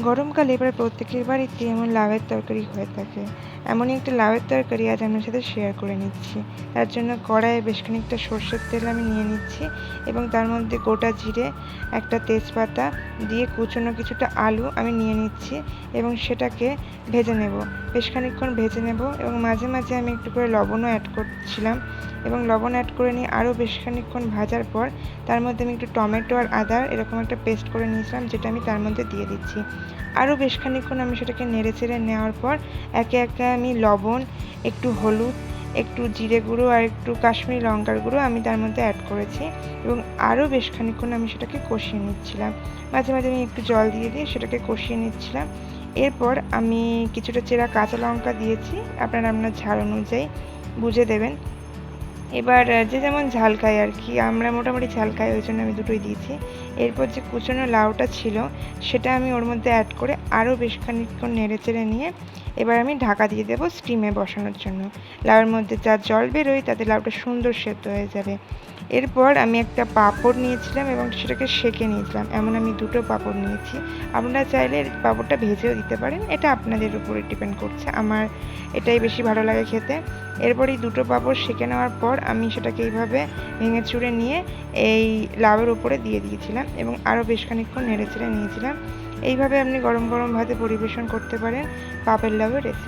গরমকালে প্রায় প্রত্যেকের বাড়িতে এমন লাউয়ের তরকারি হয়ে থাকে। এমনই একটা লাউয়ের তরকারি আজ আপনার সাথে শেয়ার করে নিচ্ছি। তার জন্য কড়াইয়ে বেশ খানিকটা সর্ষের তেল আমি নিয়ে নিচ্ছি এবং তার মধ্যে গোটা জিরে, একটা তেজপাতা দিয়ে কুচনো কিছুটা আলু আমি নিয়ে নিচ্ছি এবং সেটাকে ভেজে নেব। বেশ খানিকক্ষণ ভেজে নেব এবং মাঝে মাঝে আমি একটু করে লবণও অ্যাড করছিলাম এবং লবণ অ্যাড করে নিয়ে আরও বেশ খানিকক্ষণ ভাজার পর তার মধ্যে আমি একটু টমেটো আর আদার এরকম একটা পেস্ট করে নিয়েছিলাম, যেটা আমি তার মধ্যে দিয়ে দিচ্ছি। আরও বেশ খানিকক্ষণ আমি সেটাকে নেড়ে চেড়ে নেওয়ার পর একে একে আমি লবণ, একটু হলুদ, একটু জিরে গুঁড়ো আর একটু কাশ্মীরি লঙ্কার গুঁড়ো আমি তার মধ্যে অ্যাড করেছি এবং আরও বেশ খানিকক্ষণ আমি সেটাকে কষিয়ে নিচ্ছিলাম। মাঝে মাঝে আমি একটু জল দিয়ে সেটাকে কষিয়ে নিচ্ছিলাম। এরপর আমি কিছুটা চেরা কাঁচা লঙ্কা দিয়েছি, আপনারা আপনার ঝাল অনুযায়ী বুঝে দেবেন। এবার যে যেমন ঝাল খায় আর কি, আমরা মোটামুটি ঝাল খাই, ওই জন্য আমি দুটোই দিয়েছি। এরপর যে কুচনো লাউটা ছিল সেটা আমি ওর মধ্যে অ্যাড করে আরও বেশ খানিকক্ষণ নেড়ে চেড়ে নিয়ে এবার আমি ঢাকা দিয়ে দেবো স্টিমে বসানোর জন্য। লাউয়ের মধ্যে যা জল বেরোয় তাতে লাউটা সুন্দর সেদ্ধ হয়ে যাবে। এরপর আমি একটা পাঁপড় নিয়েছিলাম এবং সেটাকে সেঁকে নিয়েছিলাম। এমন আমি দুটো পাঁপড় নিয়েছি। আপনারা চাইলে পাঁপড়টা ভেজেও দিতে পারেন, এটা আপনাদের উপরে ডিপেন্ড করছে। আমার এটাই বেশি ভালো লাগে খেতে। এরপর এই দুটো পাঁপড় সেঁকে নেওয়ার পর আমি সেটাকে এইভাবে ভেঙে চুড়ে নিয়ে এই লাউয়ের উপরে দিয়ে দিয়েছিলাম এবং আরও বেশ খানিকক্ষণ নেড়ে চেড়ে নিয়েছিলাম। এইভাবে আপনি গরম গরম ভাতে পরিবেশন করতে পারেন পাপের লাউয়ের রেসিপি।